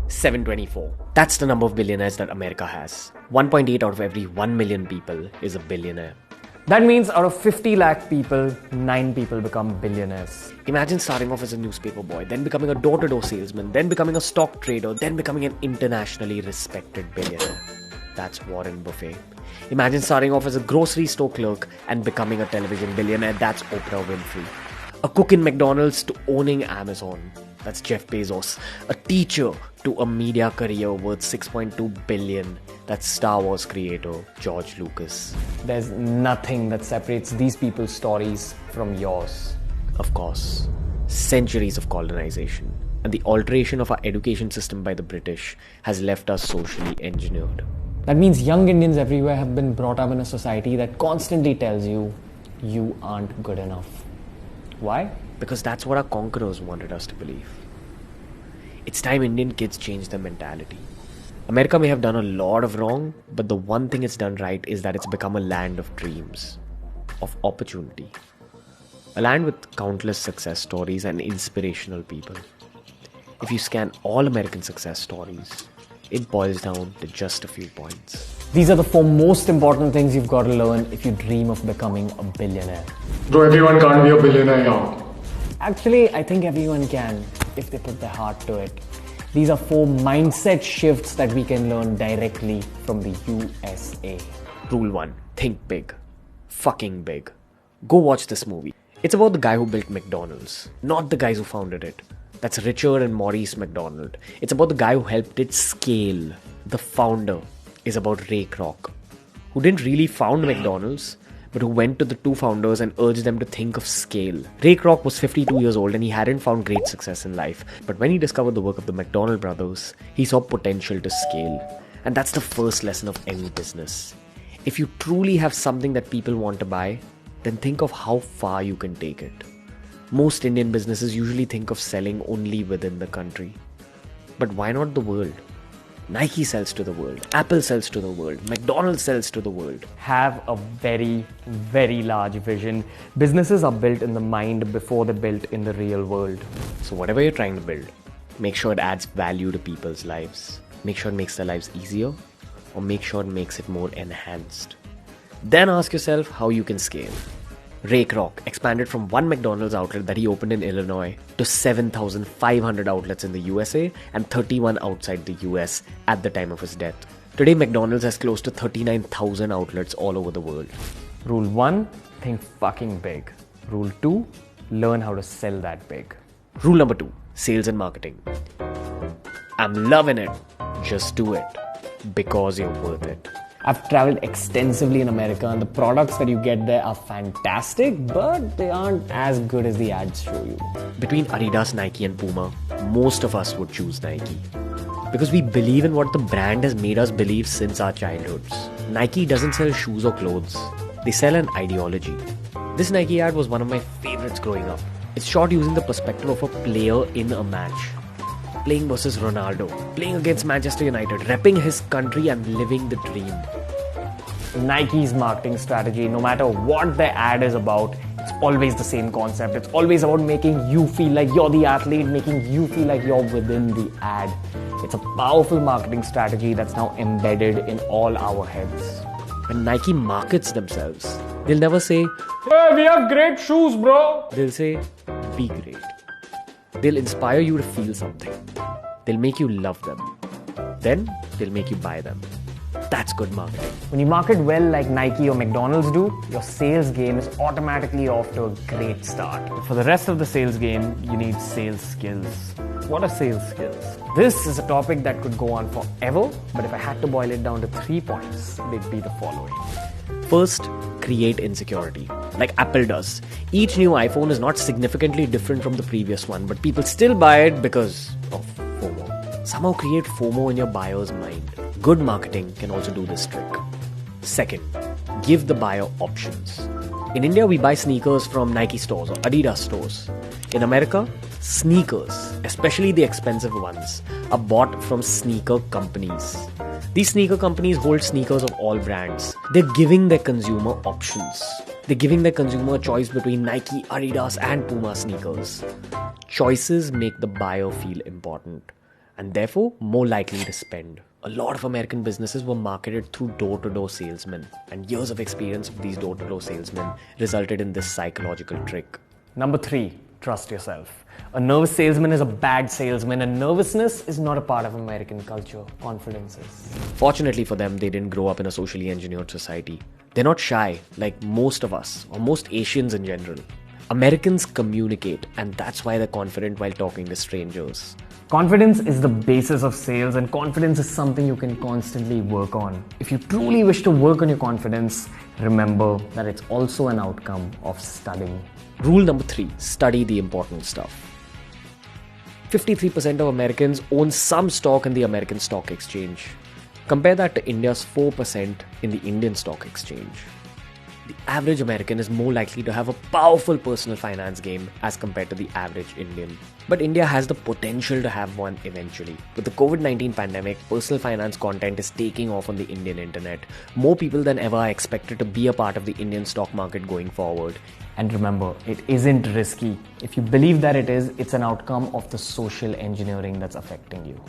724. That's the number of billionaires that America has. 1.8 out of every 1 million people is a billionaire. That means out of 50 lakh people, 9 people become billionaires. Imagine starting off as a newspaper boy, then becoming a door-to-door salesman, then becoming a stock trader, then becoming an internationally respected billionaire. That's Warren Buffett. Imagine starting off as a grocery store clerk and becoming a television billionaire. That's Oprah Winfrey. A cook in McDonald's to owning Amazon. That's Jeff Bezos. A teacher to a media career worth $6.2 billion. That's Star Wars creator George Lucas. There's nothing that separates these people's stories from yours. Of course, centuries of colonization and the alteration of our education system by the British has left us socially engineered. That means young Indians everywhere have been brought up in a society that constantly tells you, you aren't good enough. Why? Because that's what our conquerors wanted us to believe. It's time Indian kids change their mentality. America may have done a lot of wrong, but the one thing it's done right is that it's become a land of dreams, of opportunity. A land with countless success stories and inspirational people. If you scan all American success stories, it boils down to just a few points. These are the 4 most important things you've got to learn if you dream of becoming a billionaire. Bro, everyone can't be a billionaire here. Actually, I think everyone can if they put their heart to it. These are 4 mindset shifts that we can learn directly from the USA. Rule 1. Think big. Fucking big. Go watch this movie. It's about the guy who built McDonald's, not the guys who founded it. That's Richard and Maurice McDonald. It's about the guy who helped it scale. The founder is about Ray Kroc, who didn't really found McDonald's, but who went to the 2 founders and urged them to think of scale. Ray Kroc was 52 years old and he hadn't found great success in life. But when he discovered the work of the McDonald brothers, he saw potential to scale. And that's the first lesson of any business. If you truly have something that people want to buy, then think of how far you can take it. Most Indian businesses usually think of selling only within the country. But why not the world? Nike sells to the world, Apple sells to the world, McDonald's sells to the world. Have a very, very large vision. Businesses are built in the mind before they're built in the real world. So whatever you're trying to build, make sure it adds value to people's lives. Make sure it makes their lives easier, or make sure it makes it more enhanced. Then ask yourself how you can scale. Ray Kroc expanded from 1 McDonald's outlet that he opened in Illinois to 7,500 outlets in the USA and 31 outside the US at the time of his death. Today, McDonald's has close to 39,000 outlets all over the world. Rule 1, think fucking big. Rule 2, learn how to sell that big. Rule number 2, sales and marketing. I'm loving it. Just do it. Because you're worth it. I've traveled extensively in America and the products that you get there are fantastic, but they aren't as good as the ads show you. Between Adidas, Nike and Puma, most of us would choose Nike. Because we believe in what the brand has made us believe since our childhoods. Nike doesn't sell shoes or clothes. They sell an ideology. This Nike ad was one of my favorites growing up. It's shot using the perspective of a player in a match. Playing versus Ronaldo, playing against Manchester United, repping his country and living the dream. Nike's marketing strategy, no matter what the ad is about, it's always the same concept. It's always about making you feel like you're the athlete, making you feel like you're within the ad. It's a powerful marketing strategy that's now embedded in all our heads. When Nike markets themselves, they'll never say, "Hey, we have great shoes, bro." They'll say, be great. They'll inspire you to feel something. They'll make you love them. Then they'll make you buy them. That's good marketing. When you market well like Nike or McDonald's do, your sales game is automatically off to a great start. For the rest of the sales game, you need sales skills. What are sales skills? This is a topic that could go on forever, but if I had to boil it down to 3 points, they'd be the following. First, create insecurity, like Apple does. Each new iPhone is not significantly different from the previous one, but people still buy it because of FOMO. Somehow create FOMO in your buyer's mind. Good marketing can also do this trick. Second, give the buyer options. In India, we buy sneakers from Nike stores or Adidas stores. In America, sneakers, especially the expensive ones, are bought from sneaker companies. These sneaker companies hold sneakers of all brands. They're giving their consumer options. They're giving their consumer a choice between Nike, Adidas and Puma sneakers. Choices make the buyer feel important. and therefore more likely to spend. A lot of American businesses were marketed through door-to-door salesmen, and years of experience of these door-to-door salesmen resulted in this psychological trick. Number 3, trust yourself. A nervous salesman is a bad salesman, and nervousness is not a part of American culture. Confidence is. Fortunately for them, they didn't grow up in a socially engineered society. They're not shy like most of us, or most Asians in general. Americans communicate, and that's why they're confident while talking to strangers. Confidence is the basis of sales, and confidence is something you can constantly work on. If you truly wish to work on your confidence, remember that it's also an outcome of studying. Rule number 3, study the important stuff. 53% of Americans own some stock in the American Stock Exchange. Compare that to India's 4% in the Indian Stock Exchange. The average American is more likely to have a powerful personal finance game as compared to the average Indian. But India has the potential to have one eventually. With the COVID-19 pandemic, personal finance content is taking off on the Indian internet. More people than ever are expected to be a part of the Indian stock market going forward. And remember, it isn't risky. If you believe that it is, it's an outcome of the social engineering that's affecting you.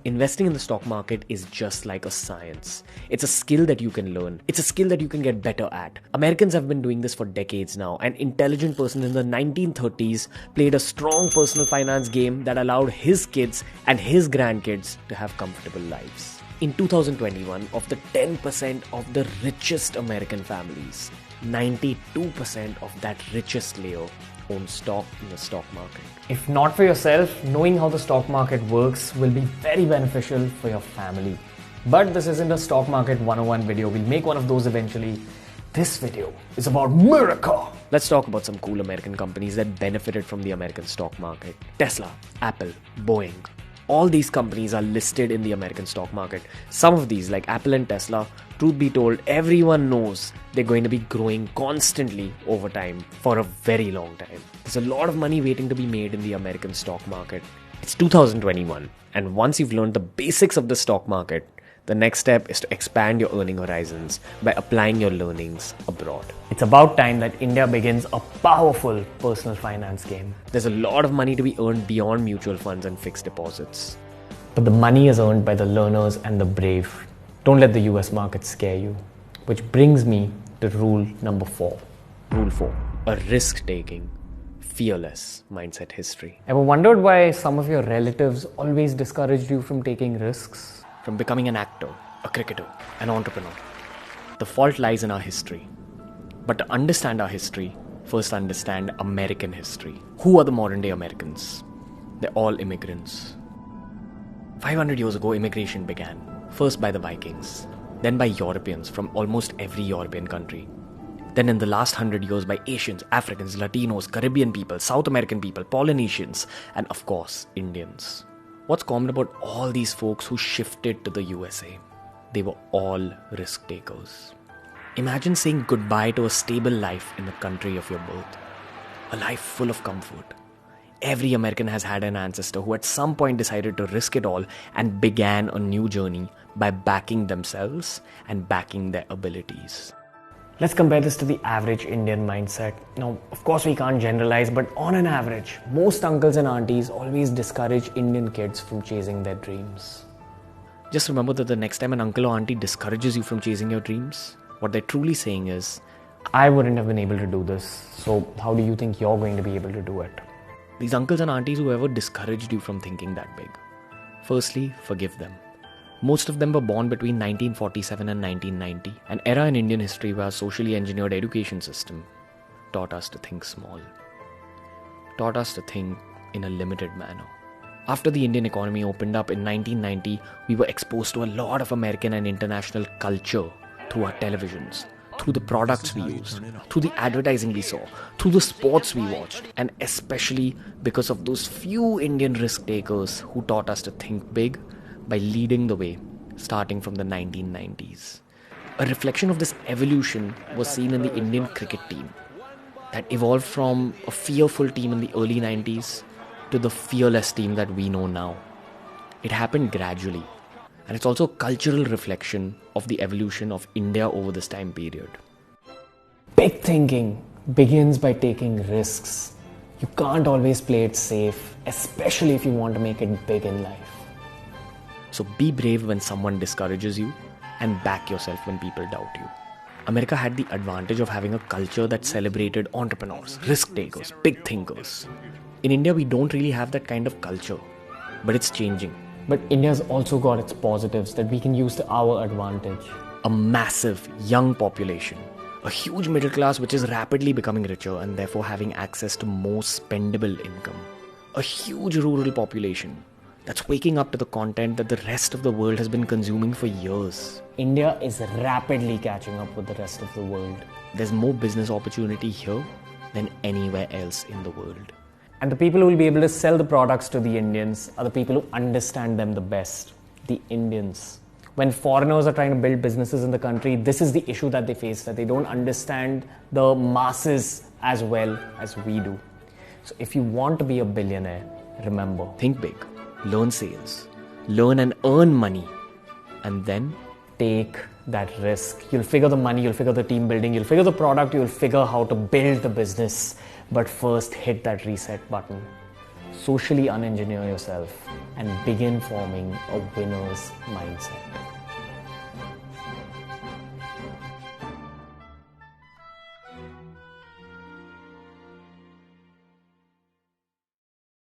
Investing in the stock market is just like a science. It's a skill that you can learn. It's a skill that you can get better at. Americans have been doing this for decades now. An intelligent person in the 1930s played a strong personal finance game that allowed his kids and his grandkids to have comfortable lives. In 2021, of the 10% of the richest American families, 92% of that richest layer own stock in the stock market. If not for yourself, knowing how the stock market works will be very beneficial for your family. But this isn't a stock market 101 video. We'll make one of those eventually. This video is about America. Let's talk about some cool American companies that benefited from the American stock market. Tesla, Apple, Boeing. All these companies are listed in the American stock market. Some of these, like Apple and Tesla, truth be told, everyone knows they're going to be growing constantly over time for a very long time. There's a lot of money waiting to be made in the American stock market. It's 2021, and once you've learned the basics of the stock market, the next step is to expand your earning horizons by applying your learnings abroad. It's about time that India begins a powerful personal finance game. There's a lot of money to be earned beyond mutual funds and fixed deposits. But the money is earned by the learners and the brave. Don't let the US market scare you. Which brings me to rule number 4. Rule 4. A risk-taking, fearless mindset history. Ever wondered why some of your relatives always discouraged you from taking risks? From becoming an actor, a cricketer, an entrepreneur. The fault lies in our history. But to understand our history, first understand American history. Who are the modern day Americans? They're all immigrants. 500 years ago, immigration began. First by the Vikings, then by Europeans from almost every European country. Then in the last 100 years by Asians, Africans, Latinos, Caribbean people, South American people, Polynesians, and of course, Indians. What's common about all these folks who shifted to the USA? They were all risk takers. Imagine saying goodbye to a stable life in the country of your birth. A life full of comfort. Every American has had an ancestor who at some point decided to risk it all and began a new journey by backing themselves and backing their abilities. Let's compare this to the average Indian mindset. Now, of course we can't generalize, but on an average, most uncles and aunties always discourage Indian kids from chasing their dreams. Just remember that the next time an uncle or auntie discourages you from chasing your dreams, what they're truly saying is, I wouldn't have been able to do this, so how do you think you're going to be able to do it? These uncles and aunties who ever discouraged you from thinking that big, firstly, forgive them. Most of them were born between 1947 and 1990, an era in Indian history where our socially engineered education system taught us to think small, taught us to think in a limited manner. After the Indian economy opened up in 1990, we were exposed to a lot of American and international culture through our televisions, through the products we used, through the advertising we saw, through the sports we watched, and especially because of those few Indian risk takers who taught us to think big by leading the way, starting from the 1990s. A reflection of this evolution was seen in the Indian cricket team that evolved from a fearful team in the early 90s to the fearless team that we know now. It happened gradually, and it's also a cultural reflection of the evolution of India over this time period. Big thinking begins by taking risks. You can't always play it safe, especially if you want to make it big in life. So be brave when someone discourages you and back yourself when people doubt you. America had the advantage of having a culture that celebrated entrepreneurs, risk takers, big thinkers. In India, we don't really have that kind of culture, but it's changing. But India's also got its positives that we can use to our advantage. A massive young population, a huge middle class which is rapidly becoming richer and therefore having access to more spendable income, a huge rural population that's waking up to the content that the rest of the world has been consuming for years. India is rapidly catching up with the rest of the world. There's more business opportunity here than anywhere else in the world. And the people who will be able to sell the products to the Indians are the people who understand them the best, the Indians. When foreigners are trying to build businesses in the country, this is the issue that they face, that they don't understand the masses as well as we do. So if you want to be a billionaire, remember, Think big, learn sales, learn and earn money, and then take that risk. You'll figure the money, you'll figure the team building, you'll figure the product, you'll figure how to build the business. But first, hit that reset button. Socially unengineer yourself and begin forming a winner's mindset.